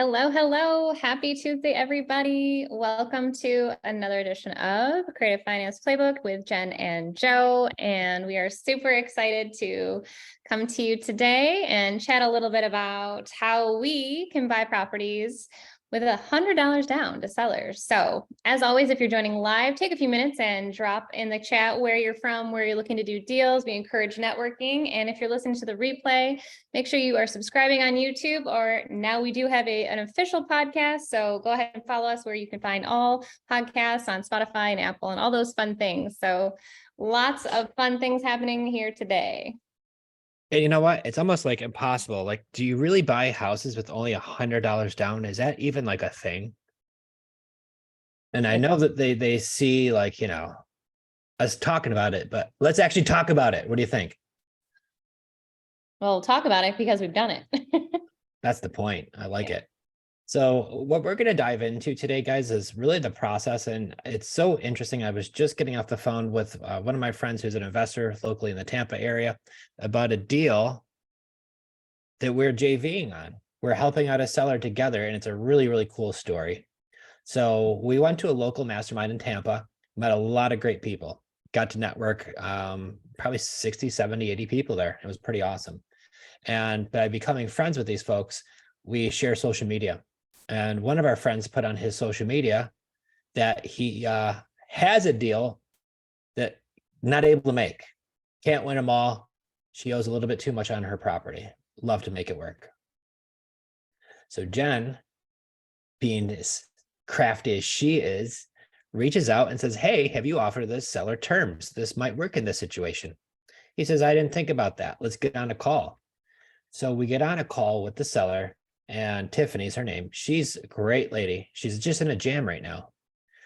Hello, hello. Happy Tuesday, everybody. Welcome to another edition of Creative Finance Playbook with Jen and Joe. And we are super excited to come to you today and chat a little bit about how we can buy properties with $100 down to sellers. So as always, if you're joining live, take a few minutes and drop in the chat where you're from, where you're looking to do deals. We encourage networking. And if you're listening to the replay, make sure you are subscribing on YouTube, or now we do have an official podcast. So go ahead and follow us where you can find all podcasts on Spotify and Apple and all those fun things. So lots of fun things happening here today. And you know what? It's almost like impossible. Like, do you really buy houses with only $100 down? Is that even like a thing? And I know that they see like, us talking about it, but let's actually talk about it. What do you think? We'll talk about it because we've done it. That's the point. I like it. So what we're going to dive into today, guys, is really the process. And it's so interesting. I was just getting off the phone with one of my friends who's an investor locally in the Tampa area about a deal that we're JVing on. We're helping out a seller together, and it's a really, really cool story. So we went to a local mastermind in Tampa, met a lot of great people, got to network, probably 60, 70, 80 people there. It was pretty awesome. And by becoming friends with these folks, we share social media. And one of our friends put on his social media that he has a deal that not able to make, can't win them all. She owes a little bit too much on her property. Love to make it work. So Jen, being as crafty as she is, reaches out and says, "Hey, have you offered this seller terms? This might work in this situation." He says, "I didn't think about that. Let's get on a call." So we get on a call with the seller, and Tiffany's her name. She's a great lady. She's just in a jam right now.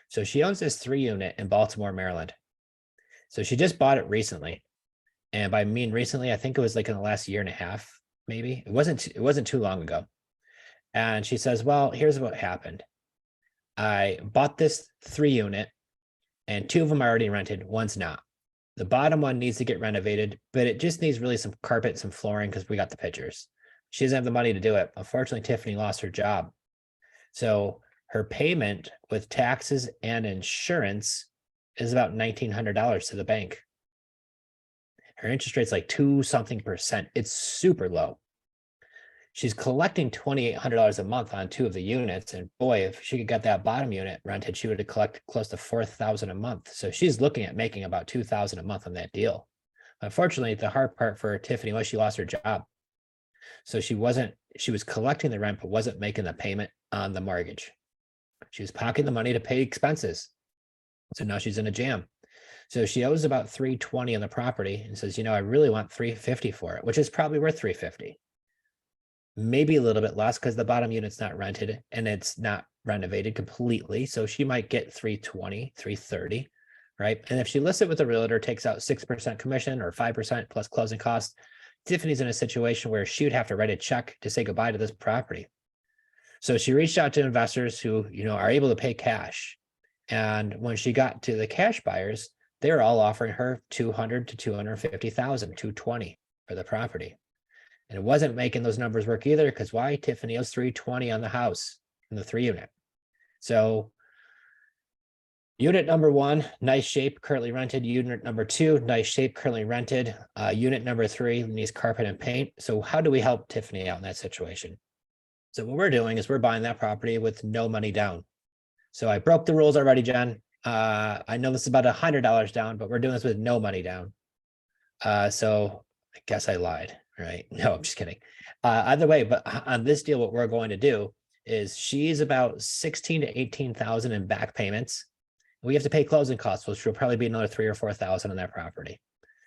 So she owns this 3-unit in Baltimore, Maryland. So she just bought it recently. And by mean recently, I think it was like in the last year and a half, maybe. It wasn't too long ago. And she says, "Well, here's what happened. I bought this 3-unit and 2 of them are already rented. One's not. The bottom one needs to get renovated, but it just needs really some carpet, some flooring, because we got the pictures. She doesn't have the money to do it. Unfortunately, Tiffany lost her job. So her payment with taxes and insurance is about $1,900 to the bank. Her interest rate's like 2-something%. It's super low. She's collecting $2,800 a month on 2 of the units. And boy, if she could get that bottom unit rented, she would have collected close to $4,000 a month. So she's looking at making about $2,000 a month on that deal. Unfortunately, the hard part for Tiffany was she lost her job. So she was collecting the rent, but wasn't making the payment on the mortgage. She was pocketing the money to pay expenses. So now she's in a jam. So she owes about $320 on the property and says, I really want $350 for it, which is probably worth $350. Maybe a little bit less because the bottom unit's not rented and it's not renovated completely. So she might get $320, $330, right? And if she lists it with a realtor, takes out 6% commission or 5% plus closing costs, Tiffany's in a situation where she would have to write a check to say goodbye to this property. So she reached out to investors who, are able to pay cash. And when she got to the cash buyers, they were all offering her $200,000 to $250,000, $220 for the property. And it wasn't making those numbers work either, because why? Tiffany owes $320 on the house in the 3-unit. So unit number 1, nice shape, currently rented. Unit number 2, nice shape, currently rented. Unit number 3 needs carpet and paint. So how do we help Tiffany out in that situation? So what we're doing is we're buying that property with no money down. So I broke the rules already, Jen. I know this is about $100 down, but we're doing this with no money down. So I guess I lied, right? No, I'm just kidding. Either way, but on this deal, what we're going to do is she's about $16,000 to $18,000 in back payments. We have to pay closing costs, which will probably be another $3,000 or $4,000 on that property.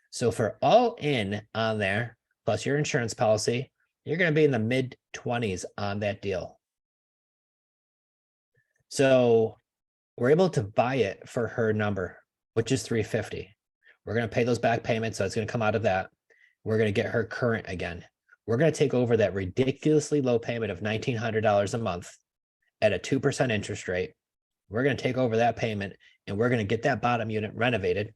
So for all in on there, plus your insurance policy, you're going to be in the mid-20s on that deal. So we're able to buy it for her number, which is $350. We're going to pay those back payments, so it's going to come out of that. We're going to get her current again. We're going to take over that ridiculously low payment of $1,900 a month at a 2% interest rate. We're going to take over that payment, and we're going to get that bottom unit renovated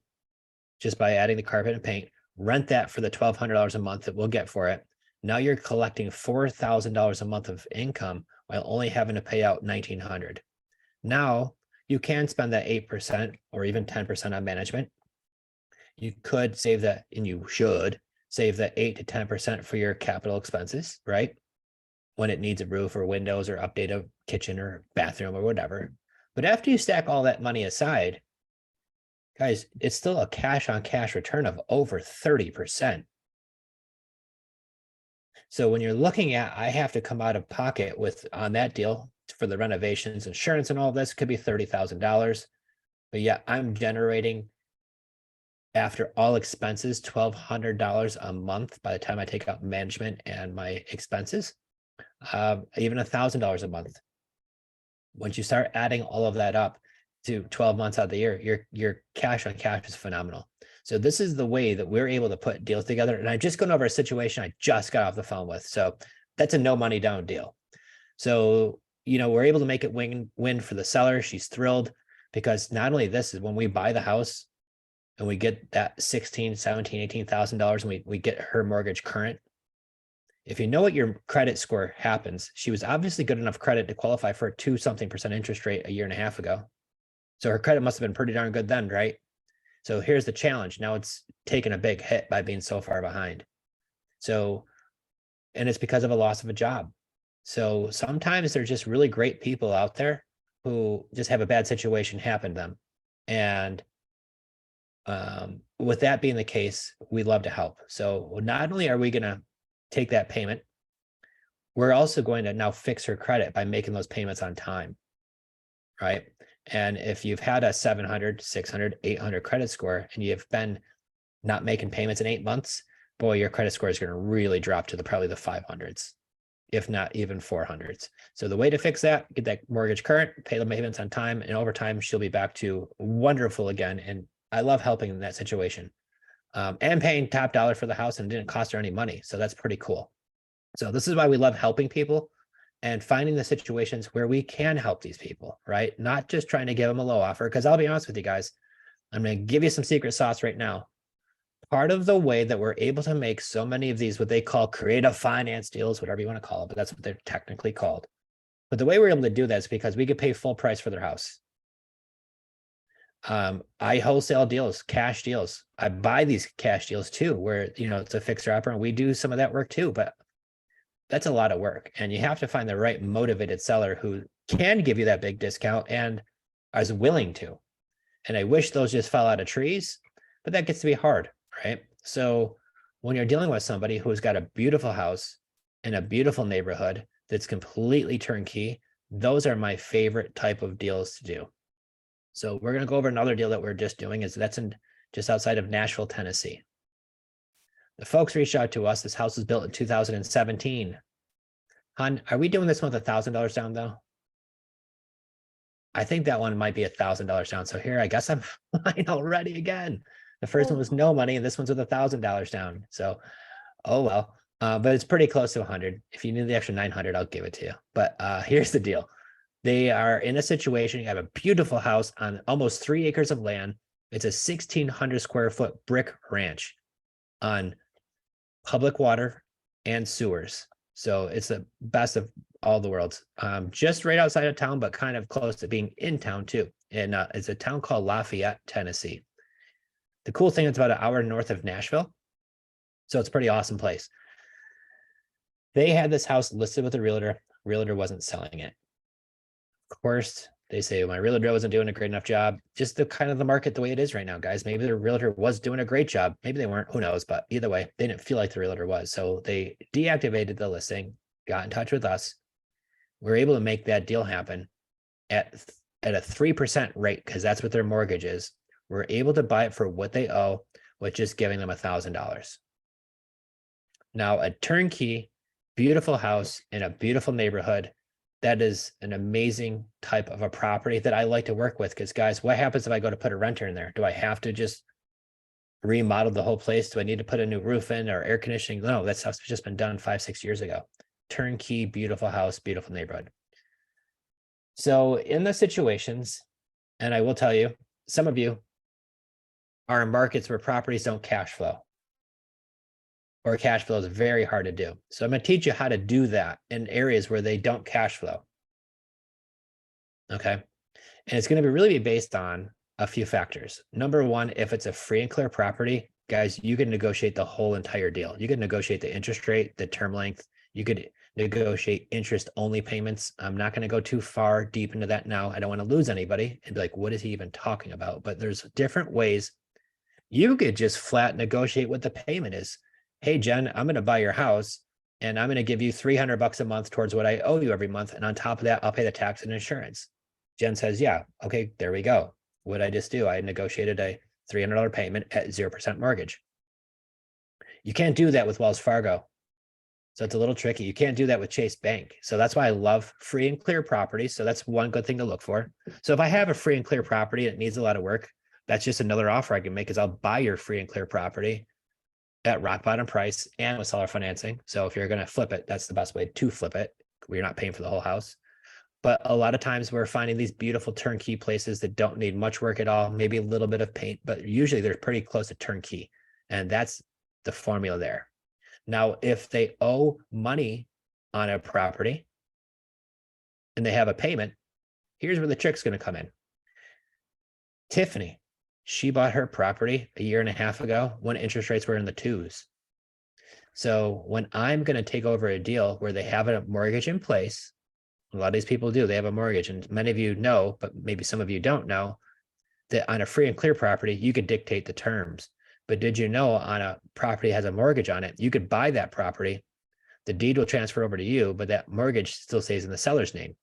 just by adding the carpet and paint, rent that for the $1,200 a month that we'll get for it. Now you're collecting $4,000 a month of income while only having to pay out $1,900. Now you can spend that 8% or even 10% on management. You could save that, and you should save that 8 to 10% for your capital expenses, right? When it needs a roof or windows or update a kitchen or bathroom or whatever. But after you stack all that money aside, guys, it's still a cash on cash return of over 30%. So when you're looking at, I have to come out of pocket with on that deal for the renovations, insurance, and all this could be $30,000. But yeah, I'm generating, after all expenses, $1,200 a month by the time I take out management and my expenses, even $1,000 a month. Once you start adding all of that up to 12 months out of the year, your cash on cash is phenomenal. So this is the way that we're able to put deals together. And I'm just going over a situation I just got off the phone with. So that's a no money down deal. So, we're able to make it win for the seller. She's thrilled because not only this is when we buy the house and we get that $16,000, $17,000, $18,000 and we get her mortgage current. If you know what your credit score happens, she was obviously good enough credit to qualify for a 2-something% interest rate a year and a half ago. So her credit must have been pretty darn good then, right? So here's the challenge. Now it's taken a big hit by being so far behind. So, and it's because of a loss of a job. So sometimes there's just really great people out there who just have a bad situation happen to them. And with that being the case, we love to help. So not only are we going to take that payment, we're also going to now fix her credit by making those payments on time, right? And if you've had a 700, 600, 800 credit score and you've been not making payments in 8 months, boy, your credit score is going to really drop to probably the 500s, if not even 400s. So the way to fix that, get that mortgage current, pay the payments on time, and over time, she'll be back to wonderful again. And I love helping in that situation. And paying top dollar for the house, and it didn't cost her any money. So that's pretty cool. So this is why we love helping people and finding the situations where we can help these people, right? Not just trying to give them a low offer, because I'll be honest with you guys, I'm going to give you some secret sauce right now. Part of the way that we're able to make so many of these, what they call creative finance deals, whatever you want to call it, but that's what they're technically called. But the way we're able to do that is because we could pay full price for their house. I wholesale deals, cash deals. I buy these cash deals too, where, it's a fixer upper and we do some of that work too, but that's a lot of work. And you have to find the right motivated seller who can give you that big discount and is willing to. And I wish those just fell out of trees, but that gets to be hard, right? So when you're dealing with somebody who's got a beautiful house in a beautiful neighborhood that's completely turnkey, those are my favorite type of deals to do. So we're going to go over another deal that we're just doing, that's just outside of Nashville, Tennessee. The folks reached out to us. This house was built in 2017. Hon, are we doing this one with $1,000 down though? I think that one might be $1,000 down. So here, I guess I'm fine already again. The first one was no money, and this one's with $1,000 down. So, oh well. But it's pretty close to 100. If you need the extra 900, I'll give it to you. But here's the deal. They are in a situation, you have a beautiful house on almost 3 acres of land. It's a 1,600 square foot brick ranch on public water and sewers. So it's the best of all the worlds. Just right outside of town, but kind of close to being in town too. And it's a town called Lafayette, Tennessee. The cool thing, it's about an hour north of Nashville. So it's a pretty awesome place. They had this house listed with a realtor. Realtor wasn't selling it. Of course, they say my realtor wasn't doing a great enough job. Just the kind of the market the way it is right now, guys. Maybe the realtor was doing a great job. Maybe they weren't, who knows? But either way, they didn't feel like the realtor was. So they deactivated the listing, got in touch with us. We were able to make that deal happen at a 3% rate, because that's what their mortgage is. We're able to buy it for what they owe, with just giving them $1,000. Now, a turnkey, beautiful house in a beautiful neighborhood, that is an amazing type of a property that I like to work with. Because guys, what happens if I go to put a renter in there? Do I have to just remodel the whole place? Do I need to put a new roof in or air conditioning? No, that stuff's just been done 5-6 years ago. Turnkey, beautiful house, beautiful neighborhood. So in the situations, and I will tell you, some of you are in markets where properties don't cash flow. or cash flow is very hard to do. So I'm going to teach you how to do that in areas where they don't cash flow. Okay. And it's going to really be based on a few factors. Number one, if it's a free and clear property, guys, you can negotiate the whole entire deal. You can negotiate the interest rate, the term length. You could negotiate interest only payments. I'm not going to go too far deep into that now. I don't want to lose anybody and be like, what is he even talking about? But there's different ways. You could just flat negotiate what the payment is. Hey, Jen, I'm going to buy your house and I'm going to give you $300 a month towards what I owe you every month. And on top of that, I'll pay the tax and insurance. Jen says, yeah, okay, there we go. What did I just do? I negotiated a $300 payment at 0% mortgage. You can't do that with Wells Fargo. So it's a little tricky. You can't do that with Chase Bank. So that's why I love free and clear properties. So that's one good thing to look for. So if I have a free and clear property and it needs a lot of work, that's just another offer I can make is I'll buy your free and clear property at rock bottom price and with seller financing. So if you're going to flip it, that's the best way to flip it. You're not paying for the whole house. But a lot of times we're finding these beautiful turnkey places that don't need much work at all, maybe a little bit of paint, but usually they're pretty close to turnkey. And that's the formula there. Now, if they owe money on a property and they have a payment, here's where the trick's going to come in. Tiffany, she bought her property a year and a half ago when interest rates were in the 2s. So when I'm going to take over a deal where they have a mortgage in place, a lot of these people do, they have a mortgage, and many of you know, but maybe some of you don't know, that on a free and clear property, you could dictate the terms. But did you know on a property that has a mortgage on it, you could buy that property, the deed will transfer over to you, but that mortgage still stays in the seller's name.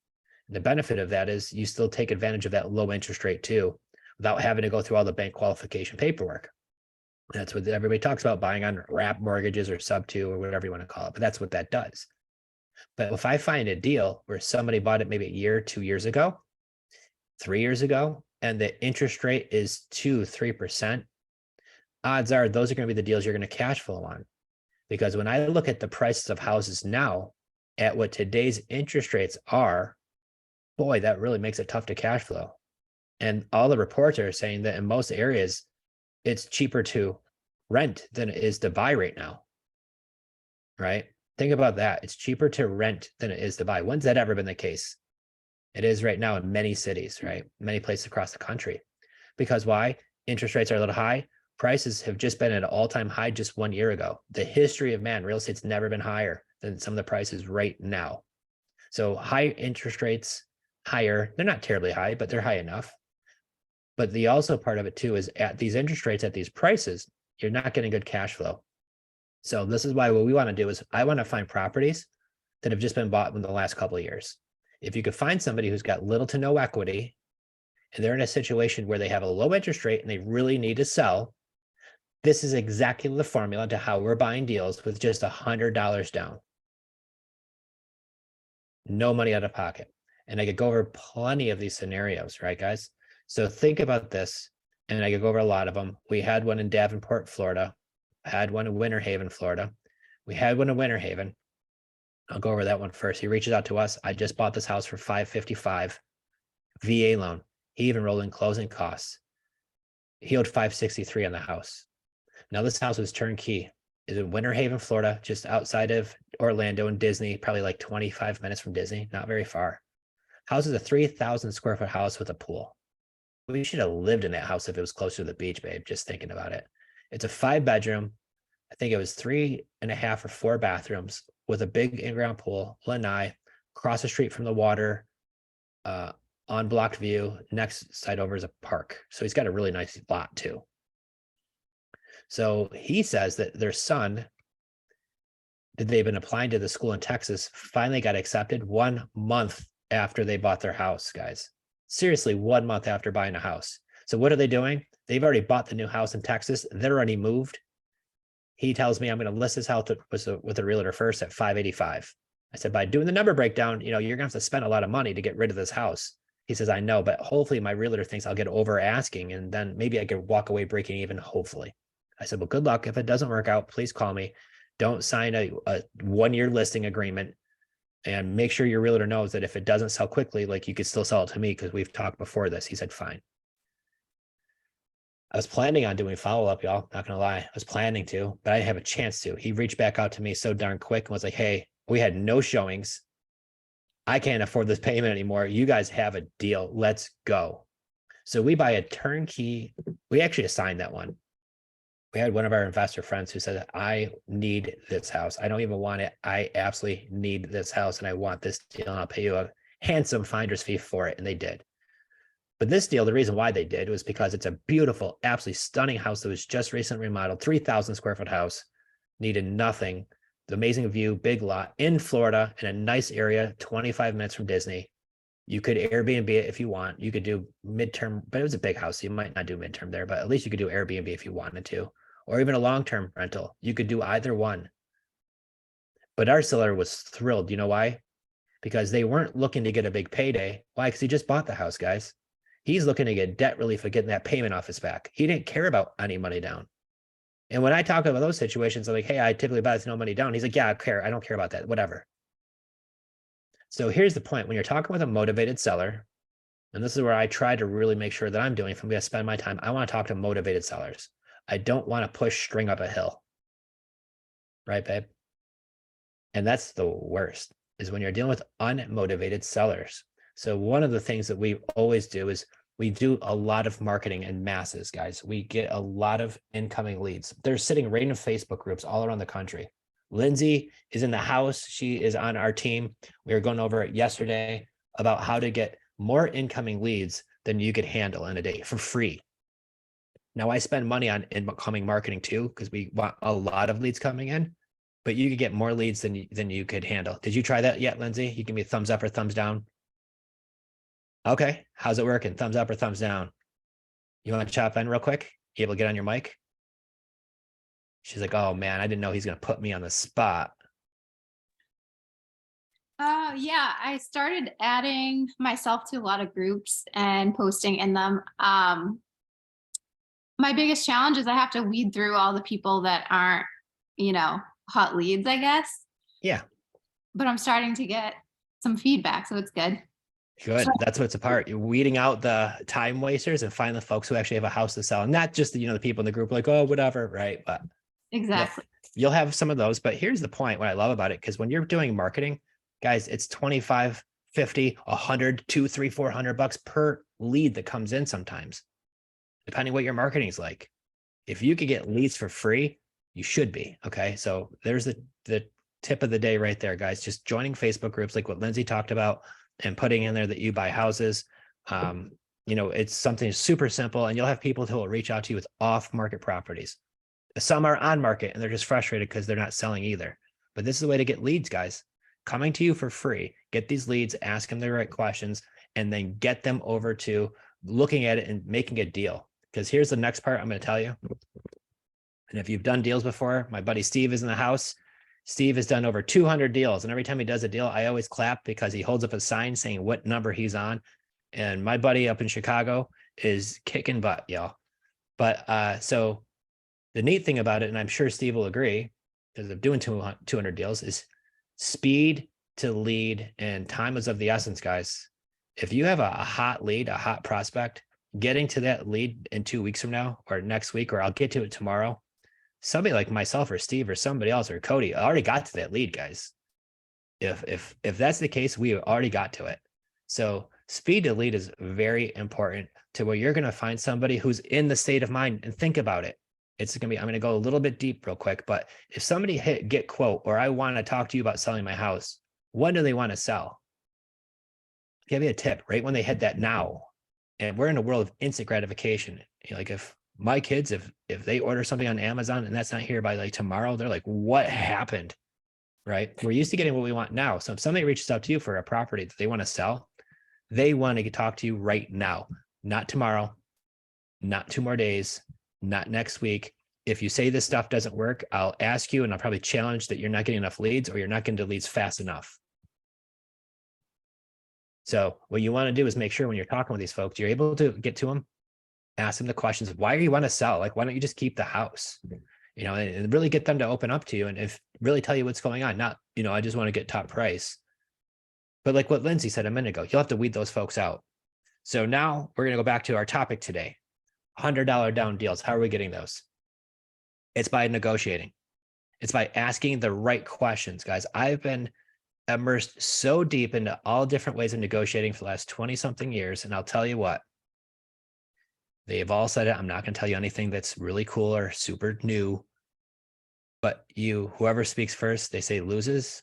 And the benefit of that is you still take advantage of that low interest rate too, without having to go through all the bank qualification paperwork. That's what everybody talks about, buying on wrap mortgages or sub 2 or whatever you want to call it, but that's what that does. But if I find a deal where somebody bought it maybe a year, 2 years ago, 3 years ago, and the interest rate is 2-3%, odds are those are going to be the deals you're going to cash flow on. Because when I look at the prices of houses now at what today's interest rates are, boy, that really makes it tough to cash flow. And all the reports are saying that in most areas, it's cheaper to rent than it is to buy right now. Right? Think about that. It's cheaper to rent than it is to buy. When's that ever been the case? It is right now in many cities, right? Many places across the country. Because why? Interest rates are a little high. Prices have just been at an all-time high just 1 year ago. The history of man, real estate's never been higher than some of the prices right now. So high interest rates, higher, they're not terribly high, but they're high enough. But the also part of it too is at these interest rates, at these prices, you're not getting good cash flow. So this is why what we want to do is I want to find properties that have just been bought in the last couple of years. If you could find somebody who's got little to no equity and they're in a situation where they have a low interest rate and they really need to sell, this is exactly the formula to how we're buying deals with just $100 down. No money out of pocket. And I could go over plenty of these scenarios, right, guys? So think about this, and I could go over a lot of them. We had one in Davenport, Florida. Had one in Winter Haven, Florida. We had one in Winter Haven. I'll go over that one first. He reaches out to us. I just bought this house for $555 VA loan. He even rolled in closing costs. He owed $563 on the house. Now this house was turnkey. Is in Winter Haven, Florida, just outside of Orlando and Disney, probably like 25 minutes from Disney, not very far. House is a 3,000 square foot house with a pool. We should have lived in that house if it was closer to the beach, babe, just thinking about it. It's a 5-bedroom. I think it was 3.5 or 4 bathrooms with a big in-ground pool, lanai, across the street from the water, unblocked view. Next side over is a park. So he's got a really nice lot too. So he says that their son, that they've been applying to the school in Texas, finally got accepted 1 month after they bought their house, guys. Seriously, 1 month after buying a house. So what are they doing? They've already bought the new house in Texas. They're already moved. He tells me I'm going to list this house with a realtor first at $585. I said, by doing the number breakdown, you're going to have to spend a lot of money to get rid of this house. He says, I know, but hopefully my realtor thinks I'll get over asking and then maybe I could walk away breaking even, hopefully. I said, well, good luck. If it doesn't work out, please call me. Don't sign a 1-year listing agreement, and make sure your realtor knows that if it doesn't sell quickly, like you could still sell it to me because we've talked before this. He said, fine. I was planning on doing follow-up, y'all. Not gonna lie. I was planning to, but I didn't have a chance to. He reached back out to me so darn quick and was like, hey, we had no showings. I can't afford this payment anymore. You guys have a deal. Let's go. So we buy a turnkey. We actually assigned that one. We had one of our investor friends who said, I need this house. I don't even want it. I absolutely need this house and I want this deal. And I'll pay you a handsome finder's fee for it. And they did. But this deal, the reason why they did was because it's a beautiful, absolutely stunning house that was just recently remodeled, 3,000 square foot house, needed nothing. The amazing view, big lot in Florida in a nice area, 25 minutes from Disney. You could Airbnb it if you want. You could do midterm, but it was a big house. So you might not do midterm there, but at least you could do Airbnb if you wanted to, or even a long-term rental. You could do either one. But our seller was thrilled. You know why? Because they weren't looking to get a big payday. Why? Because he just bought the house, guys. He's looking to get debt relief of getting that payment off his back. He didn't care about any money down. And when I talk about those situations, I'm like, hey, I typically buy with no money down. He's like, yeah, I care. I don't care about that. Whatever. So here's the point. When you're talking with a motivated seller, and this is where I try to really make sure that I'm doing, if I'm going to spend my time, I want to talk to motivated sellers. I don't want to push string up a hill. Right, babe? And that's the worst, is when you're dealing with unmotivated sellers. So one of the things that we always do is we do a lot of marketing in masses, guys. We get a lot of incoming leads. They're sitting right in Facebook groups all around the country. Lindsay is in the house. She is on our team. We were going over it yesterday about how to get more incoming leads than you could handle in a day for free. Now, I spend money on incoming marketing too, because we want a lot of leads coming in, but you could get more leads than you could handle. Did you try that yet, Lindsay? You give me a thumbs up or thumbs down. Okay, how's it working? Thumbs up or thumbs down? You want to chop in real quick? You able to get on your mic? She's like, oh man, I didn't know he's going to put me on the spot. Yeah, I started adding myself to a lot of groups and posting in them. My biggest challenge is I have to weed through all the people that aren't, hot leads, I guess. Yeah. But I'm starting to get some feedback, so it's good. Good. That's what's apart. You're weeding out the time wasters and find the folks who actually have a house to sell, and not just the people in the group like, oh, whatever, right? But exactly. You'll have some of those. But here's the point, what I love about it, because when you're doing marketing, guys, it's 25, 50, 100, 200, 300, 400 bucks per lead that comes in sometimes, depending what your marketing is like. If you could get leads for free, you should be. Okay. So there's the tip of the day right there, guys. Just joining Facebook groups like what Lindsay talked about and putting in there that you buy houses. It's something super simple, and you'll have people who will reach out to you with off-market properties. Some are on market and they're just frustrated because they're not selling either. But this is a way to get leads, guys. Coming to you for free, get these leads, ask them the right questions, and then get them over to looking at it and making a deal. Because here's the next part I'm going to tell you. And if you've done deals before, my buddy Steve is in the house. Steve has done over 200 deals. And every time he does a deal, I always clap because he holds up a sign saying what number he's on. And my buddy up in Chicago is kicking butt, y'all. But so the neat thing about it, and I'm sure Steve will agree, because of doing 200 deals, is speed to lead and time is of the essence, guys. If you have a hot lead, a hot prospect, getting to that lead in 2 weeks from now or next week, or I'll get to it tomorrow, somebody like myself or Steve or somebody else or Cody already got to that lead, guys. If that's the case, we already got to it. So speed to lead is very important to where you're going to find somebody who's in the state of mind. And think about it. It's going to be, I'm going to go a little bit deep real quick, but if somebody hit get quote, or I want to talk to you about selling my house, when do they want to sell? Give me a tip right when they hit that now. And we're in a world of instant gratification. Like if my kids, if they order something on Amazon and that's not here by like tomorrow, they're like, what happened? Right? We're used to getting what we want now. So if somebody reaches out to you for a property that they want to sell, they want to talk to you right now, not tomorrow, not 2 more days, not next week. If you say this stuff doesn't work, I'll ask you and I'll probably challenge that you're not getting enough leads or you're not getting to leads fast enough. So what you want to do is make sure when you're talking with these folks, you're able to get to them, ask them the questions of why do you want to sell? Like, why don't you just keep the house? And really get them to open up to you and if really tell you what's going on. Not, I just want to get top price. But like what Lindsay said a minute ago, you'll have to weed those folks out. So now we're going to go back to our topic today. $100 down deals. How are we getting those? It's by negotiating. It's by asking the right questions, guys. I've been immersed so deep into all different ways of negotiating for the last 20 something years. And I'll tell you what, they've all said it. I'm not going to tell you anything that's really cool or super new, but whoever speaks first, they say loses.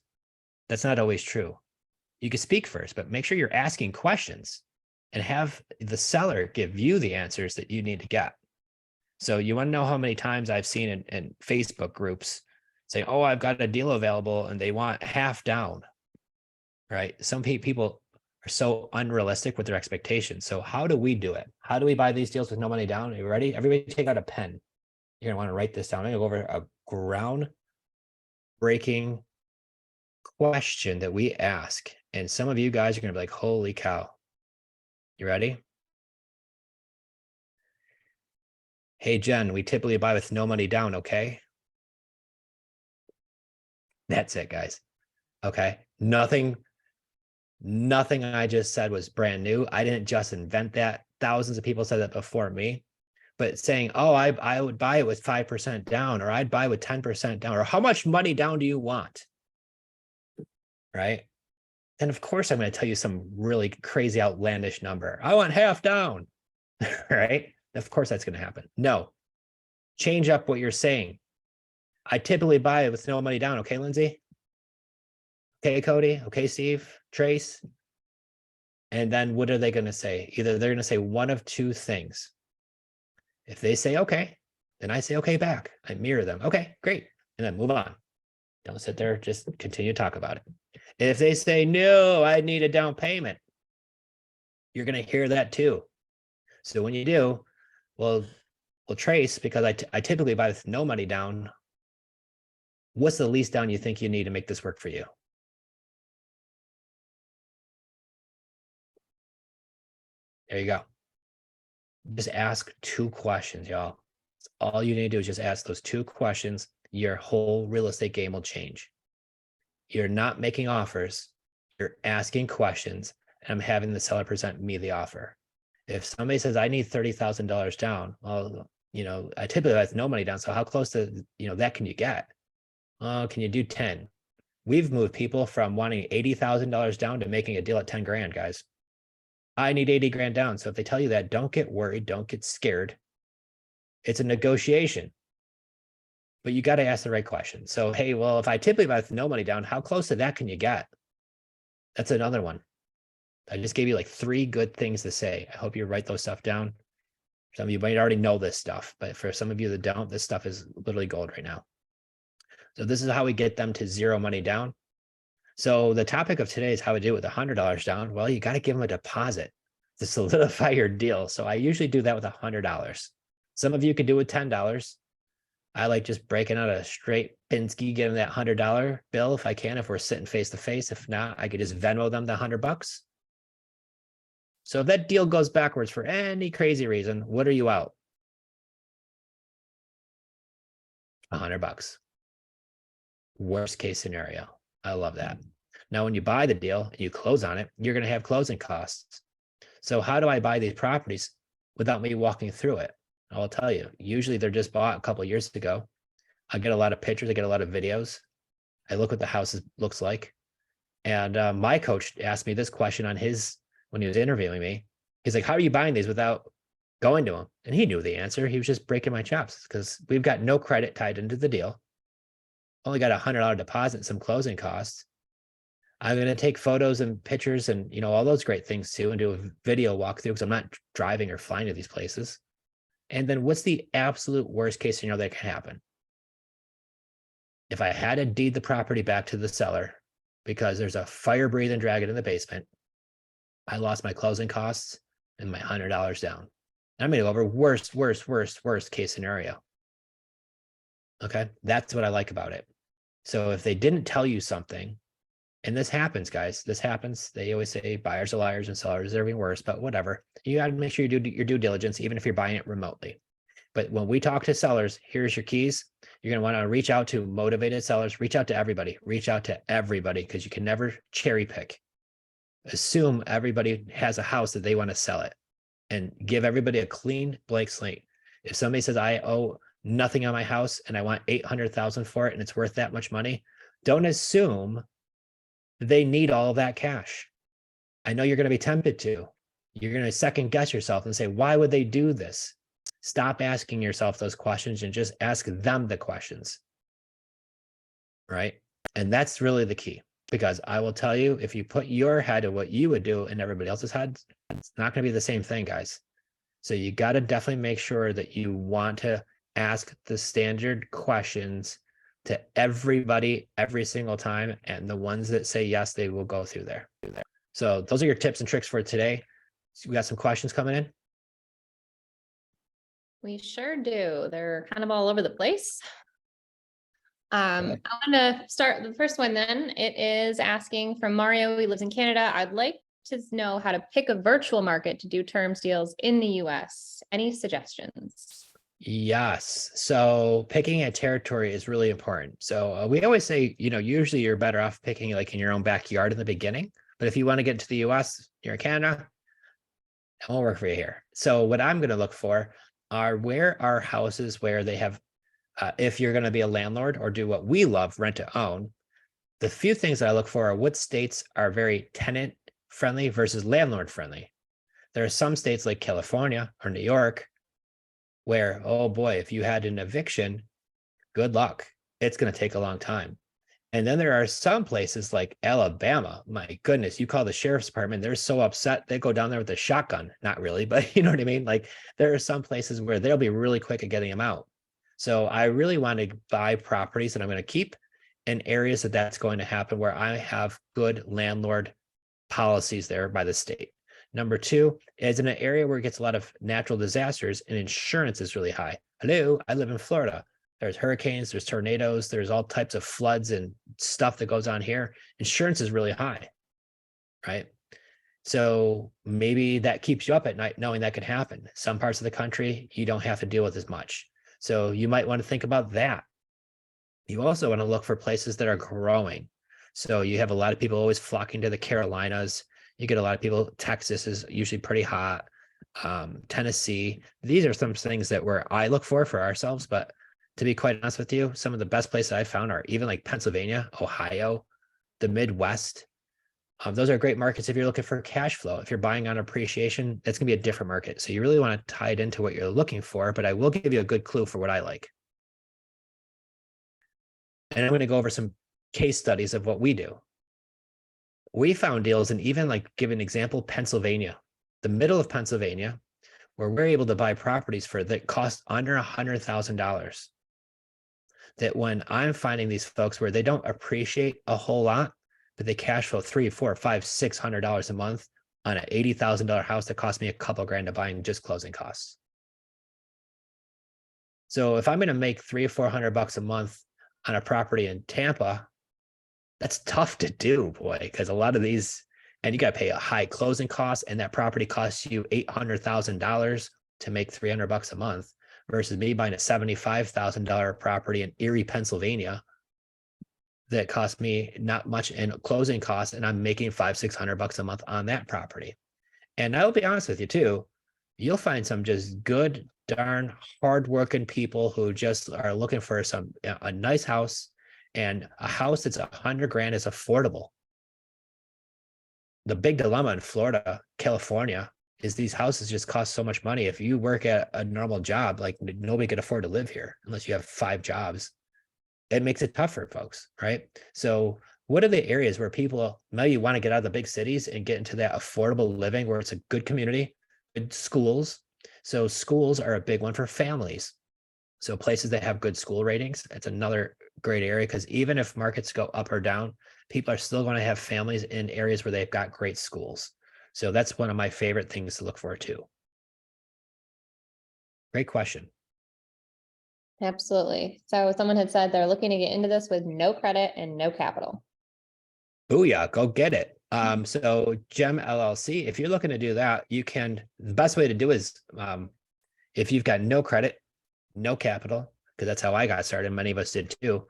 That's not always true. You can speak first, but make sure you're asking questions and have the seller give you the answers that you need to get. So you want to know how many times I've seen in Facebook groups say, oh, I've got a deal available and they want half down, right? Some people are so unrealistic with their expectations. So how do we do it? How do we buy these deals with no money down? Are you ready? Everybody take out a pen. You're going to want to write this down. I'm going to go over a ground-breaking question that we ask. And some of you guys are going to be like, holy cow. You ready? Hey, Jen, we typically buy with no money down, okay? That's it, guys. Okay. Nothing I just said was brand new. I didn't just invent that. Thousands of people said that before me. But saying, oh, I would buy it with 5% down, or I'd buy with 10% down, or how much money down do you want? Right? Then of course I'm going to tell you some really crazy outlandish number. I want half down. Right? Of course that's going to happen. No. Change up what you're saying. I typically buy it with no money down. Okay, Lindsay? Okay, Cody? Okay, Steve? Trace? And then what are they going to say? Either they're going to say one of two things. If they say, okay, then I say, okay, back. I mirror them. Okay, great. And then move on. Don't sit there. Just continue to talk about it. If they say, no, I need a down payment, you're going to hear that too. So when you do, we'll trace, because I typically buy with no money down. What's the least down you think you need to make this work for you? There you go. Just ask two questions, y'all. All you need to do is just ask those two questions. Your whole real estate game will change. You're not making offers. You're asking questions, and I'm having the seller present me the offer. If somebody says, I need $30,000 down, well, I typically have no money down. So how close to, that can you get? Can you do 10? We've moved people from wanting $80,000 down to making a deal at 10 grand, guys. I need 80 grand down. So if they tell you that, don't get worried. Don't get scared. It's a negotiation, but you got to ask the right question. So, hey, well, if I typically buy with no money down, how close to that can you get? That's another one. I just gave you like 3 good things to say. I hope you write those stuff down. Some of you might already know this stuff, but for some of you that don't, this stuff is literally gold right now. So this is how we get them to zero money down. So the topic of today is how we do it with $100 down. Well, you got to give them a deposit to solidify your deal. So I usually do that with $100. Some of you could do it with $10. I like just breaking out a straight Pinsky, giving that $100 bill if I can, if we're sitting face to face. If not, I could just Venmo them the $100. So if that deal goes backwards for any crazy reason, what are you out? $100. Worst case scenario. I love that. Now, when you buy the deal and you close on it, you're going to have closing costs. So how do I buy these properties without me walking through it? I'll tell you, usually they're just bought a couple of years ago. I get a lot of pictures. I get a lot of videos. I look what the house looks like. And my coach asked me this question when he was interviewing me. He's like, how are you buying these without going to him? And he knew the answer. He was just breaking my chops because we've got no credit tied into the deal. Only got $100 deposit and some closing costs. I'm going to take photos and pictures and, all those great things too, and do a video walkthrough because I'm not driving or flying to these places. And then what's the absolute worst case scenario that can happen? If I had to deed the property back to the seller because there's a fire breathing dragon in the basement, I lost my closing costs and my $100 down. I'm going to go over worst case scenario. Okay. That's what I like about it. So if they didn't tell you something, and this happens, guys, this happens. They always say buyers are liars and sellers are even worse, but whatever. You got to make sure you do your due diligence, even if you're buying it remotely. But when we talk to sellers, here's your keys. You're going to want to reach out to motivated sellers, reach out to everybody, because you can never cherry pick. Assume everybody has a house that they want to sell it. and give everybody a clean blank slate. If somebody says I owe nothing on my house and I want 800,000 for it and it's worth that much money, don't assume they need all of that cash. I know you're going to be tempted to. You're going to second guess yourself and say, why would they do this? Stop asking yourself those questions and just ask them the questions. Right? And that's really the key, because I will tell you, if you put your head to what you would do in everybody else's head, it's not going to be the same thing, guys. So you got to definitely make sure that you want to ask the standard questions to everybody every single time. And the ones that say yes, they will go through there. So those are your tips and tricks for today. So we got some questions coming in. We sure do. They're kind of all over the place. Okay. I'm going to start the first one then. It is asking from Mario. He lives in Canada. I'd like to know how to pick a virtual market to do terms deals in the US. Any suggestions? Yes. So picking a territory is really important. So we always say, usually you're better off picking like in your own backyard in the beginning. But if you want to get into the US, you're in Canada, it won't work for you here. So what I'm going to look for are where are houses where they have, if you're going to be a landlord or do what we love, rent to own, the few things that I look for are what states are very tenant friendly versus landlord friendly. There are some states like California or New York where, oh boy, if you had an eviction, good luck. It's going to take a long time. And then there are some places like Alabama. My goodness, you call the sheriff's department, they're so upset, they go down there with a shotgun. Not really, but you know what I mean? Like there are some places where they'll be really quick at getting them out. So I really want to buy properties that I'm going to keep in areas that that's going to happen where I have good landlord policies there by the state. Number two is in an area where it gets a lot of natural disasters and insurance is really high. Hello, I live in Florida. There's hurricanes, there's tornadoes, there's all types of floods and stuff that goes on here. Insurance is really high, right? So maybe that keeps you up at night knowing that could happen. Some parts of the country, you don't have to deal with as much. So you might want to think about that. You also want to look for places that are growing. So you have a lot of people always flocking to the Carolinas. You get a lot of people, Texas is usually pretty hot. Tennessee, these are some things that where I look for ourselves, but to be quite honest with you, some of the best places I found are even like Pennsylvania, Ohio, the Midwest. Those are great markets if you're looking for cash flow. If you're buying on appreciation, that's going to be a different market. So you really want to tie it into what you're looking for, but I will give you a good clue for what I like. And I'm going to go over some case studies of what we do. We found deals and even like give an example, Pennsylvania, the middle of Pennsylvania, where we're able to buy properties for that cost under $100,000. That when I'm finding these folks where they don't appreciate a whole lot, but they cash flow $300, $400, $500, $600 a month on an $80,000 house that cost me a couple grand to buy in just closing costs. So if I'm going to make $300 or $400 a month on a property in Tampa, that's tough to do, boy, because a lot of these, and you got to pay a high closing cost, and that property costs you $800,000 to make $300 a month. Versus me buying a $75,000 property in Erie, Pennsylvania, that cost me not much in closing costs, and I'm making $500-$600 a month on that property. And I will be honest with you too, you'll find some just good, darn hardworking people who just are looking for a nice house, and a house that's $100,000 is affordable. The big dilemma in Florida, California, is these houses just cost so much money. If you work at a normal job, like nobody could afford to live here unless you have 5 jobs. It makes it tough for folks, right? So what are the areas where people maybe want to get out of the big cities and get into that affordable living where it's a good community, good schools? So schools are a big one for families. So places that have good school ratings, it's another great area, because even if markets go up or down, people are still going to have families in areas where they've got great schools. So that's one of my favorite things to look for too. Great question. Absolutely. So someone had said they're looking to get into this with no credit and no capital. Booyah, go get it. So Gem LLC, if you're looking to do that, the best way to do is if you've got no credit, no capital, because that's how I got started. Many of us did too.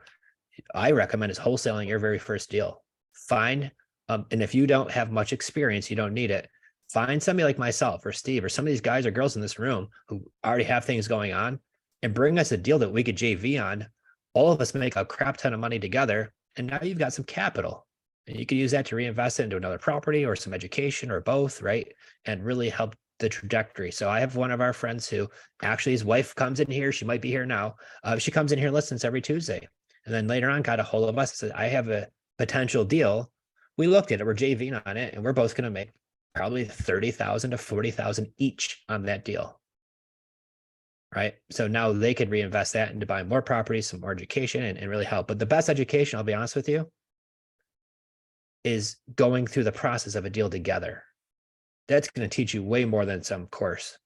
I recommend is wholesaling your very first deal. And if you don't have much experience, you don't need it. Find somebody like myself or Steve or some of these guys or girls in this room who already have things going on and bring us a deal that we could JV on. All of us make a crap ton of money together. And now you've got some capital and you can use that to reinvest it into another property or some education or both, right? And really help the trajectory. So I have one of our friends who actually his wife comes in here. She might be here now. She comes in here, listens every Tuesday. And then later on got a hold of us and said, I have a potential deal. We looked at it, we're JVing on it, and we're both going to make probably 30,000 to 40,000 each on that deal. Right. So now they could reinvest that into buying more properties, some more education and really help. But the best education, I'll be honest with you, is going through the process of a deal together. That's going to teach you way more than some course.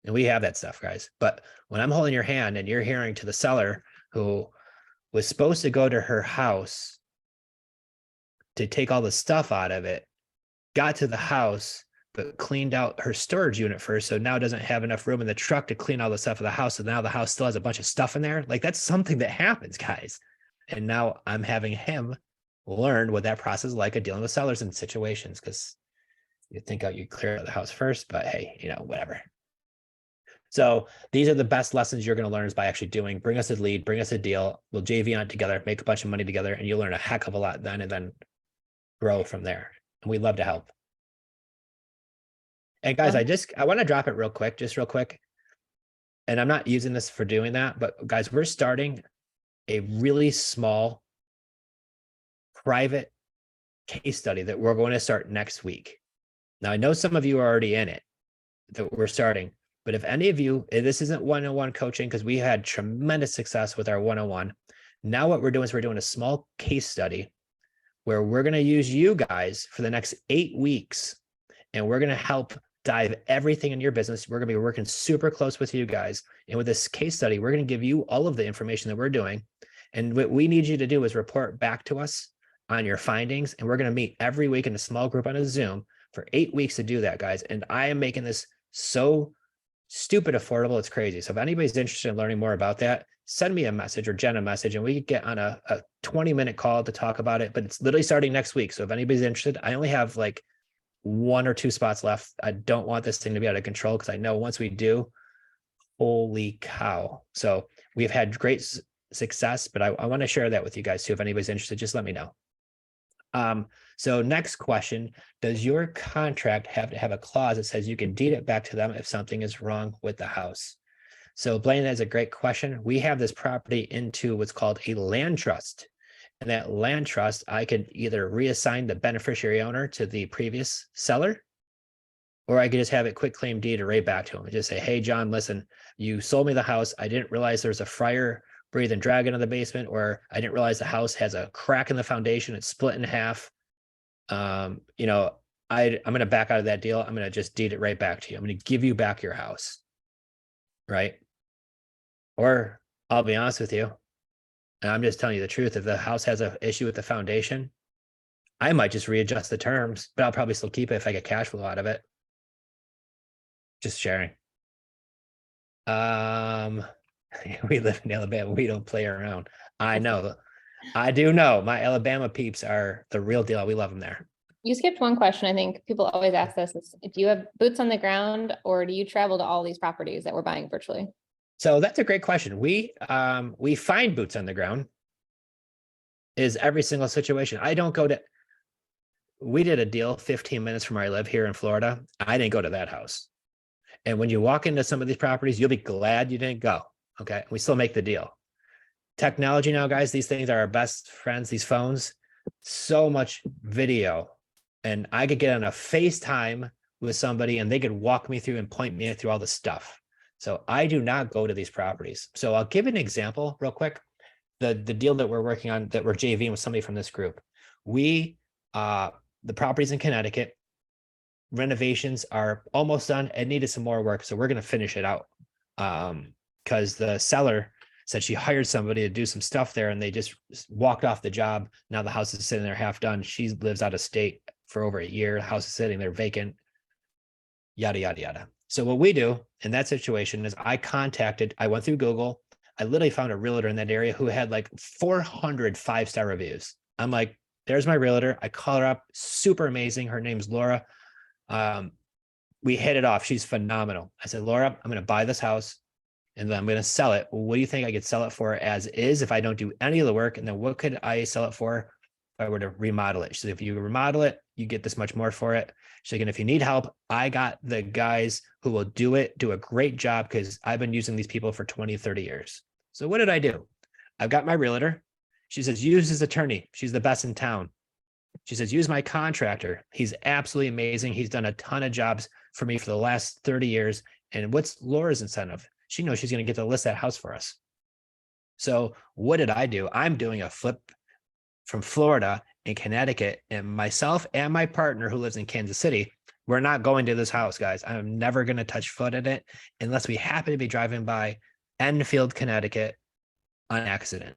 And we have that stuff, guys. But when I'm holding your hand and you're hearing to the seller who was supposed to go to her house to take all the stuff out of it, got to the house, but cleaned out her storage unit first. So now doesn't have enough room in the truck to clean all the stuff of the house. So now the house still has a bunch of stuff in there. Like that's something that happens, guys. And now I'm having him learn what that process is like of dealing with sellers in situations, because you think out you clear out the house first, but hey, you know, whatever. So these are the best lessons you're going to learn is by actually doing. Bring us a lead, bring us a deal. We'll JV on it together, make a bunch of money together, and you'll learn a heck of a lot then and then grow from there. And we'd love to help. And guys, I want to drop it real quick, just real quick. And I'm not using this for doing that, but guys, we're starting a really small private case study that we're going to start next week. Now, I know some of you are already in it that we're starting, but if any of you, this isn't one-on-one coaching because we had tremendous success with our one-on-one. Now what we're doing is we're doing a small case study where we're going to use you guys for the next 8 weeks, and we're going to help dive everything in your business. We're going to be working super close with you guys. And with this case study, we're going to give you all of the information that we're doing. And what we need you to do is report back to us on your findings. And we're going to meet every week in a small group on a Zoom for 8 weeks to do that, guys. And I am making this so stupid affordable. It's crazy. So if anybody's interested in learning more about that, send me a message or Jenn a message, and we could get on a 20-minute call to talk about it. But it's literally starting next week. So if anybody's interested, I only have like 1 or 2 spots left. I don't want this thing to be out of control because I know once we do, holy cow. So we've had great success, but I want to share that with you guys too. If anybody's interested, just let me know. So next question, does your contract have to have a clause that says you can deed it back to them if something is wrong with the house? So Blaine, that's a great question. We have this property into what's called a land trust. And that land trust, I could either reassign the beneficiary owner to the previous seller, or I could just have it quick claim deed right back to him and just say, hey, John, listen, you sold me the house. I didn't realize there's a fire breathing dragon in the basement, or I didn't realize the house has a crack in the foundation. It's split in half. You know, I'm going to back out of that deal. I'm going to just deed it right back to you. I'm going to give you back your house. Right. Or I'll be honest with you, and I'm just telling you the truth. If the house has an issue with the foundation, I might just readjust the terms, but I'll probably still keep it if I get cash flow out of it. Just sharing. We live in Alabama. We don't play around. I know. I do know. My Alabama peeps are the real deal. We love them there. You skipped one question. I think people always ask this: do you have boots on the ground, or do you travel to all these properties that we're buying virtually? So that's a great question. We find boots on the ground is every single situation. I don't go to, we did a deal 15 minutes from where I live here in Florida. I didn't go to that house. And when you walk into some of these properties, you'll be glad you didn't go. Okay. We still make the deal. Technology now, guys, these things are our best friends, these phones, so much video. And I could get on a FaceTime with somebody and they could walk me through and point me through all the stuff. So I do not go to these properties. So I'll give an example real quick. The deal that we're working on, that we're JVing with somebody from this group. The properties in Connecticut, renovations are almost done. It needed some more work. So we're going to finish it out. Because the seller said she hired somebody to do some stuff there and they just walked off the job. Now the house is sitting there half done. She lives out of state for over a year. The house is sitting there vacant, yada, yada, yada. So what we do in that situation is I went through Google. I literally found a realtor in that area who had like 400 5-star reviews. I'm like, there's my realtor. I call her up, super amazing. Her name's Laura. We hit it off. She's phenomenal. I said, Laura, I'm going to buy this house and then I'm going to sell it. What do you think I could sell it for as is if I don't do any of the work? And then what could I sell it for if I were to remodel it? She said, if you remodel it, you get this much more for it. She's like, and if you need help, I got the guys who will do it, do a great job because I've been using these people for 20, 30 years. So what did I do? I've got my realtor. She says, use his attorney. She's the best in town. She says, use my contractor. He's absolutely amazing. He's done a ton of jobs for me for the last 30 years. And what's Laura's incentive? She knows she's going to get to list that house for us. So what did I do? I'm doing a flip from Florida and Connecticut, and myself and my partner who lives in Kansas City, we're not going to this house, guys. I'm never going to touch foot in it unless we happen to be driving by Enfield, Connecticut on accident.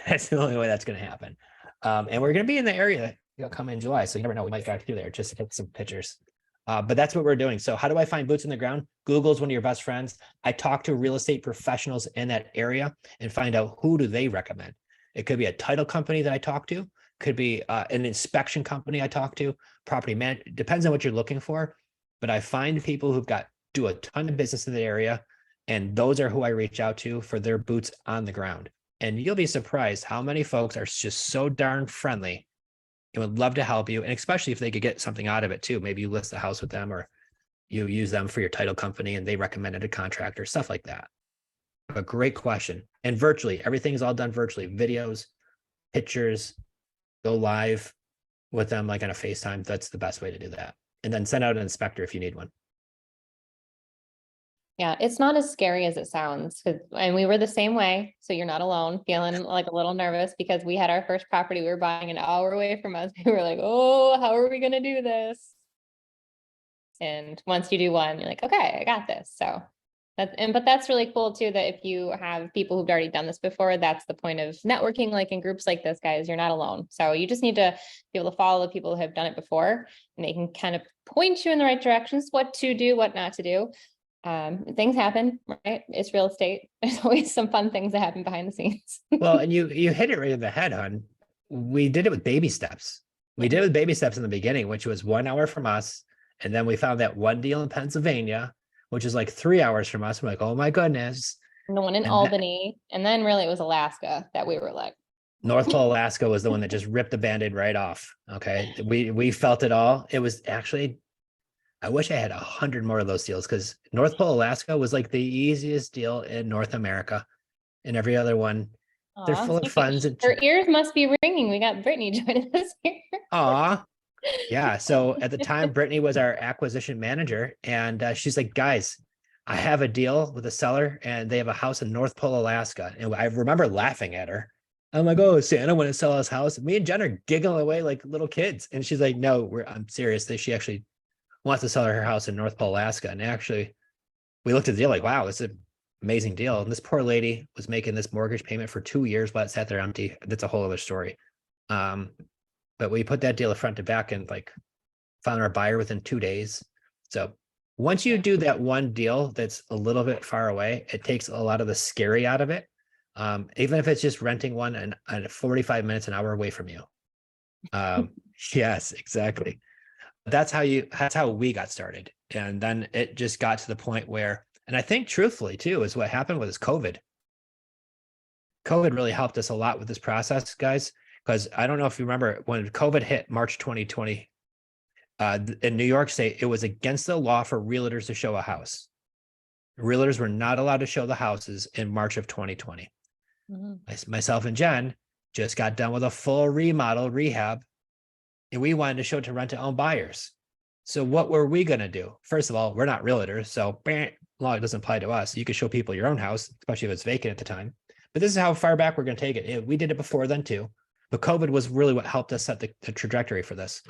That's the only way that's going to happen. And we're going to be in the area, come in July. So you never know, we might drive through there just to take some pictures. But that's what we're doing. So how do I find boots on the ground? Google's one of your best friends. I talk to real estate professionals in that area and find out who do they recommend. It could be a title company that I talk to, could be an inspection company I talk to, property man, depends on what you're looking for. But I find people who've do a ton of business in the area, and those are who I reach out to for their boots on the ground. And you'll be surprised how many folks are just so darn friendly and would love to help you. And especially if they could get something out of it too. Maybe you list the house with them or you use them for your title company and they recommended a contractor, stuff like that. A great question. And virtually, everything is all done virtually. Videos, pictures, go live with them like on a FaceTime. That's the best way to do that. And then send out an inspector if you need one. Yeah, it's not as scary as it sounds. And we were the same way. So you're not alone, feeling like a little nervous because we had our first property we were buying an hour away from us. We were like, oh, how are we going to do this? And once you do one, you're like, okay, I got this. So but that's really cool too, that if you have people who've already done this before, that's the point of networking, like in groups like this, guys, you're not alone. So you just need to be able to follow the people who have done it before, and they can kind of point you in the right directions, what to do, what not to do. Things happen, right? It's real estate. There's always some fun things that happen behind the scenes. Well, and you hit it right in the head, hon. We did it with baby steps. We did it with baby steps in the beginning, which was 1 hour from us. And then we found that one deal in Pennsylvania, which is like 3 hours from us. We're like, oh my goodness. And the one in Albany. And then really it was Alaska that we were like. North Pole, Alaska was the one that just ripped the Band-Aid right off. Okay. We felt it all. It was actually, I wish I had 100 more of those deals because North Pole, Alaska was like the easiest deal in North America, and every other one, they're full of funds. Her ears must be ringing. We got Brittany joining us here. Aw. Yeah. So at the time, Brittany was our acquisition manager, and she's like, guys, I have a deal with a seller and they have a house in North Pole, Alaska. And I remember laughing at her. I'm like, oh, Santa want to sell us house. Me and Jenn are giggling away like little kids. And she's like, no, I'm serious. She actually wants to sell her house in North Pole, Alaska. And actually, we looked at the deal like, wow, it's an amazing deal. And this poor lady was making this mortgage payment for 2 years while it sat there empty. That's a whole other story. But we put that deal front to back and like found our buyer within 2 days. So once you do that one deal that's a little bit far away, it takes a lot of the scary out of it. Even if it's just renting one and 45 minutes, an hour away from you. Yes, exactly. That's how we got started. And then it just got to the point where, and I think truthfully too, is what happened with COVID. COVID really helped us a lot with this process, guys, because I don't know if you remember when COVID hit March 2020, in New York State, it was against the law for realtors to show a house. Realtors were not allowed to show the houses in March of 2020. Mm-hmm. Myself and Jenn just got done with a full remodel rehab, and we wanted to show it to rent-to-own buyers. So what were we going to do? First of all, we're not realtors, so law doesn't apply to us. You can show people your own house, especially if it's vacant at the time. But this is how far back we're going to take it. We did it before then too, but COVID was really what helped us set the trajectory for this.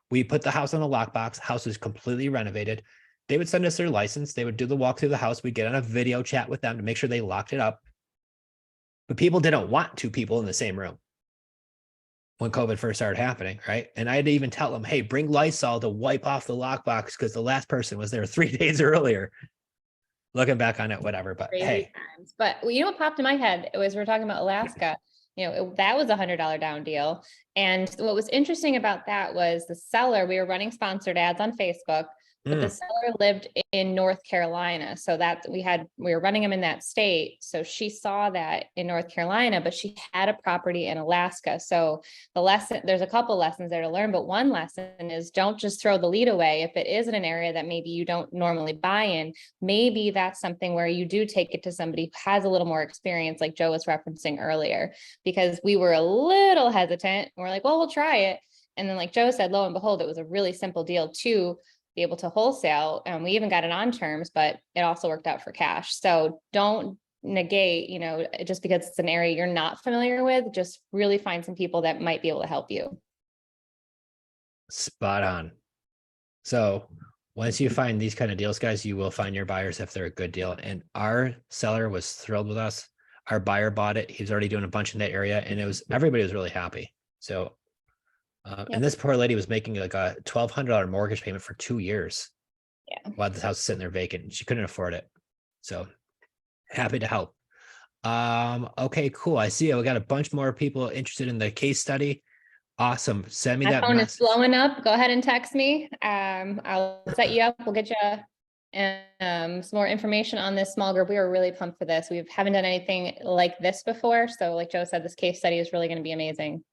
We put the house on a lockbox. House was completely renovated. They would send us their license. They would do the walk through the house. We'd get on a video chat with them to make sure they locked it up. But people didn't want two people in the same room when COVID first started happening, right? And I had to even tell them, hey, bring Lysol to wipe off the lockbox because the last person was there 3 days earlier. Looking back on it, whatever, but Crazy hey. times. But you know what popped in my head? It was, we're talking about Alaska. That was $100 down deal. And what was interesting about that was the seller, we were running sponsored ads on Facebook. but the seller lived in North Carolina. So that we were running them in that state. So she saw that in North Carolina, but she had a property in Alaska. So there's a couple lessons there to learn, but one lesson is don't just throw the lead away. If it is in an area that maybe you don't normally buy in, maybe that's something where you do take it to somebody who has a little more experience, like Joe was referencing earlier, because we were a little hesitant. We're like, well, we'll try it. And then like Joe said, lo and behold, it was a really simple deal to be able to wholesale. And we even got it on terms, but it also worked out for cash. So don't negate, just because it's an area you're not familiar with, just really find some people that might be able to help you. Spot on. So once you find these kind of deals, guys, you will find your buyers if they're a good deal. And our seller was thrilled with us. Our buyer bought it. He was already doing a bunch in that area, and everybody was really happy. So and this poor lady was making like a $1,200 mortgage payment for 2 years. Yeah. While the house was sitting there vacant. She couldn't afford it. So happy to help. Okay, cool. I see we got a bunch more people interested in the case study. Awesome. Send me that phone message. is blowing up. Go ahead and text me. I'll set you up. We'll get you some more information on this small group. We were really pumped for this. We haven't done anything like this before. So like Joe said, this case study is really going to be amazing.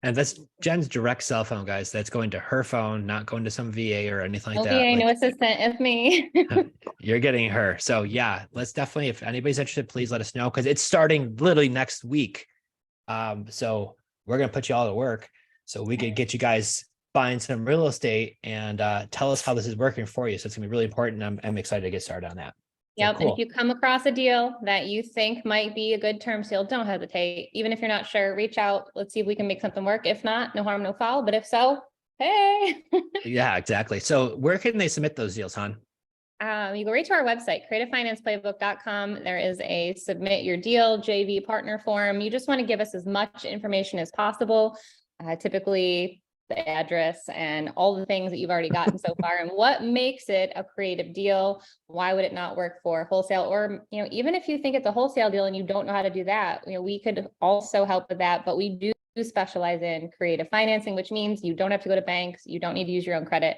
And that's Jen's direct cell phone, guys. That's going to her phone, not going to some VA or anything like No that. VA, no assistant, it's me. You're getting her. So yeah, let's definitely, if anybody's interested, please let us know, because it's starting literally next week. So we're going to put you all to work so we could get you guys buying some real estate and tell us how this is working for you. So it's gonna be really important. I'm excited to get started on that. Yep. So cool. And if you come across a deal that you think might be a good term sale, don't hesitate. Even if you're not sure, reach out. Let's see if we can make something work. If not, no harm, no foul. But if so, hey. Yeah, exactly. So where can they submit those deals, hon? You go right to our website, creativefinanceplaybook.com. There is a submit your deal JV partner form. You just want to give us as much information as possible. Typically the address and all the things that you've already gotten so far and what makes it a creative deal. Why would it not work for wholesale? Or, even if you think it's a wholesale deal and you don't know how to do that, we could also help with that, but we do specialize in creative financing, which means you don't have to go to banks. You don't need to use your own credit.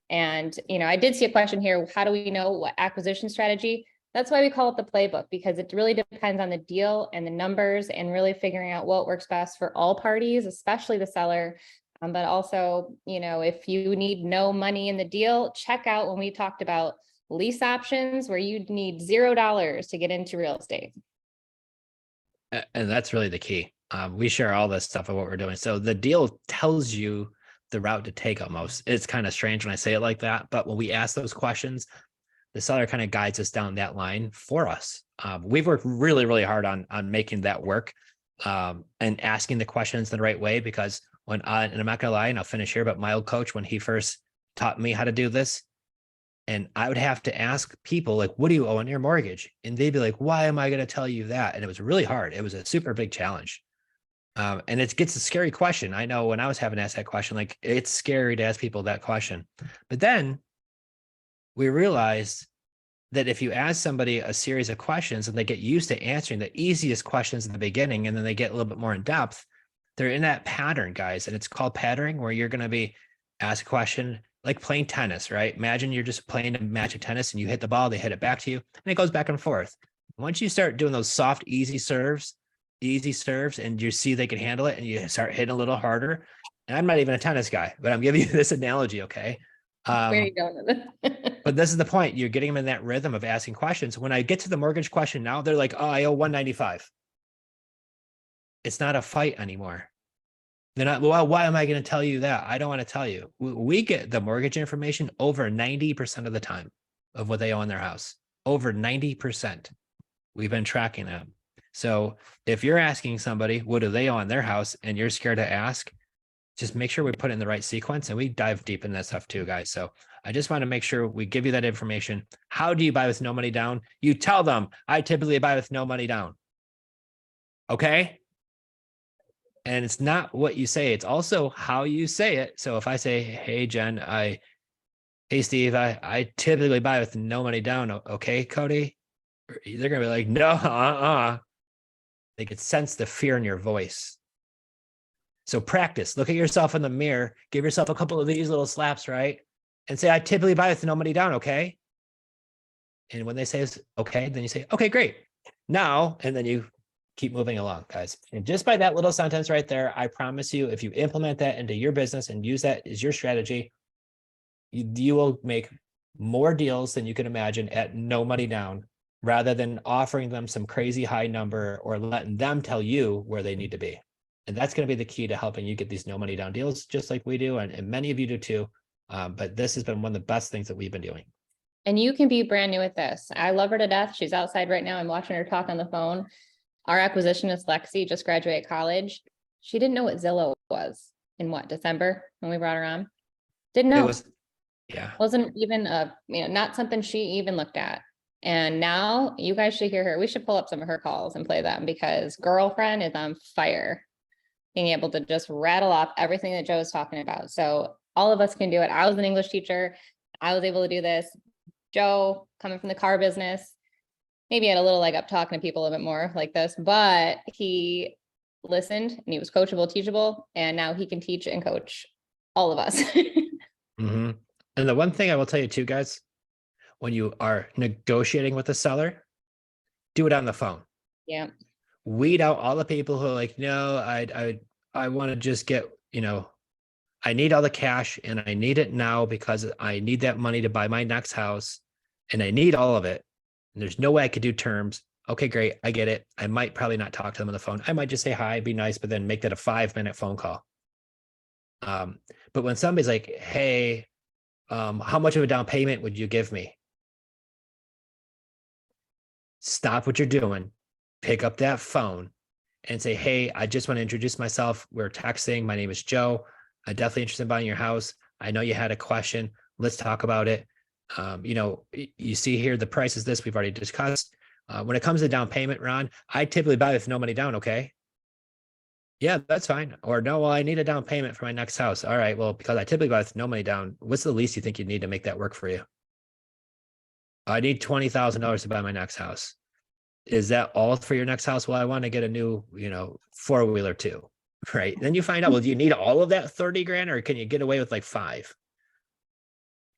And, I did see a question here. How do we know what acquisition strategy? That's why we call it the playbook, because it really depends on the deal and the numbers and really figuring out what works best for all parties, especially the seller. But also, if you need no money in the deal, check out when we talked about lease options where you need $0 to get into real estate. And that's really the key. We share all this stuff of what we're doing. So the deal tells you the route to take almost. It's kind of strange when I say it like that, but when we ask those questions, the seller kind of guides us down that line for us. We've worked really, really hard on making that work and asking the questions the right way, because and I'm not gonna lie, and I'll finish here, but my old coach, when he first taught me how to do this, and I would have to ask people like, what do you owe on your mortgage? And they'd be like, why am I going to tell you that? And it was really hard. It was a super big challenge. And it gets a scary question. I know when I was having to ask that question, like it's scary to ask people that question. But then we realized that if you ask somebody a series of questions and they get used to answering the easiest questions in the beginning, and then they get a little bit more in depth, they're in that pattern, guys. And it's called patterning, where you're going to be asked a question like playing tennis, right? Imagine you're just playing a match of tennis and you hit the ball, they hit it back to you, and it goes back and forth. Once you start doing those soft, easy serves, and you see they can handle it, and you start hitting a little harder. And I'm not even a tennis guy, but I'm giving you this analogy, okay? Where are you going with it? But this is the point. You're getting them in that rhythm of asking questions. When I get to the mortgage question now, they're like, oh, I owe 195. It's not a fight anymore. They're not, well, why am I going to tell you that? I don't want to tell you. We get the mortgage information over 90% of the time of what they owe on their house. Over 90%. We've been tracking that. So if you're asking somebody, what do they owe on their house, and you're scared to ask, just make sure we put it in the right sequence, and we dive deep in that stuff too, guys. So I just want to make sure we give you that information. How do you buy with no money down? You tell them, I typically buy with no money down. Okay? And it's not what you say, it's also how you say it. So if I say, hey, Jen, hey, Steve, I typically buy with no money down. Okay, Cody? They're going to be like, no, They could sense the fear in your voice. So practice, look at yourself in the mirror, give yourself a couple of these little slaps, right? and say, I typically buy with no money down. Okay. And when they say, okay, then you say, okay, great. Now, and then you keep moving along, guys. And just by that little sentence right there, I promise you, if you implement that into your business and use that as your strategy, you will make more deals than you can imagine at no money down, rather than offering them some crazy high number or letting them tell you where they need to be. And that's going to be the key to helping you get these no money down deals, just like we do. And many of you do too. But this has been one of the best things that we've been doing. And you can be brand new at this. I love her to death. She's outside right now. I'm watching her talk on the phone. Our acquisitionist, Lexi, just graduated college. She didn't know what Zillow was in December when we brought her on. Didn't know. Wasn't even not something she even looked at. And now you guys should hear her. We should pull up some of her calls and play them, because girlfriend is on fire, being able to just rattle off everything that Joe is talking about. So all of us can do it. I was an English teacher. I was able to do this. Joe, coming from the car business, maybe had a little leg up talking to people a little bit more like this, but he listened and he was coachable, teachable, and now he can teach and coach all of us. Mm-hmm. And the one thing I will tell you too, guys, when you are negotiating with a seller, do it on the phone. Yeah. Weed out all the people who are like, no, I want to just get, I need all the cash and I need it now because I need that money to buy my next house and I need all of it. And there's no way I could do terms. Okay, great. I get it. I might probably not talk to them on the phone. I might just say hi, be nice, but then make that a 5-minute phone call. But when somebody's like, hey, how much of a down payment would you give me? Stop what you're doing, pick up that phone and say, hey, I just want to introduce myself. We're texting. My name is Joe. I'm definitely interested in buying your house. I know you had a question. Let's talk about it. You see here, the price is this. We've already discussed. When it comes to down payment, Ron, I typically buy with no money down. Okay. Yeah, that's fine. Or no, well, I need a down payment for my next house. All right. Well, because I typically buy with no money down, what's the least you think you need to make that work for you? I need $20,000 to buy my next house. Is that all for your next house? Well, I want to get a new, 4-wheeler too. Right. Then you find out, well, do you need all of that 30 grand or can you get away with like 5?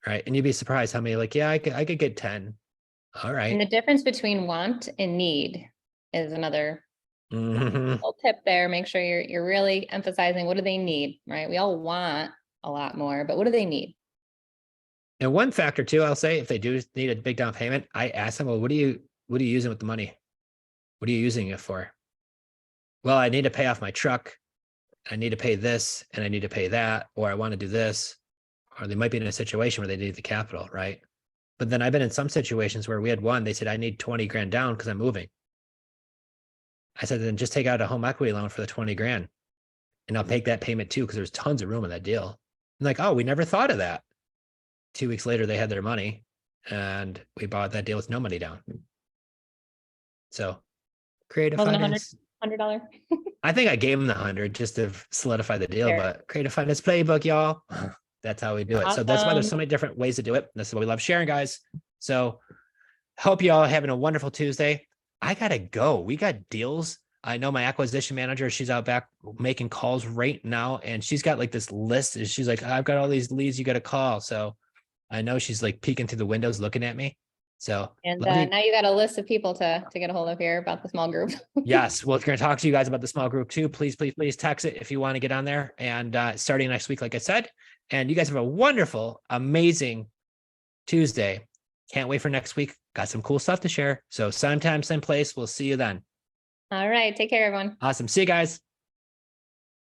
Right. And you'd be surprised how many I could get 10. All right. And the difference between want and need is another little tip there. Make sure you're really emphasizing what do they need, right? We all want a lot more, but what do they need? And one factor too, I'll say, if they do need a big down payment, I ask them, well, what are you using with the money? What are you using it for? Well, I need to pay off my truck. I need to pay this and I need to pay that, or I want to do this, or they might be in a situation where they need the capital, right? But then I've been in some situations where we had one, they said, I need 20 grand down because I'm moving. I said, then just take out a home equity loan for the 20 grand and I'll make that payment too, because there's tons of room in that deal. I'm like, oh, we never thought of that. 2 weeks later, they had their money and we bought that deal with no money down. So creative finance. $100. I think I gave them the 100 just to solidify the deal, Sure. But creative finance playbook, y'all. That's how we do it. So that's why there's so many different ways to do it. This is what we love sharing, guys. So hope you all are having a wonderful Tuesday. I got to go. We got deals. I know my acquisition manager, she's out back making calls right now. And she's got like this list. She's like, I've got all these leads you got to call. So I know she's like peeking through the windows looking at me. So And now you got a list of people to get a hold of here about the small group. Yes. Well, we're going to talk to you guys about the small group too. Please text it if you want to get on there. And starting next week, like I said, and you guys have a wonderful, amazing Tuesday. Can't wait for next week. Got some cool stuff to share. So same time, same place. We'll see you then. All right. Take care, everyone. Awesome. See you guys.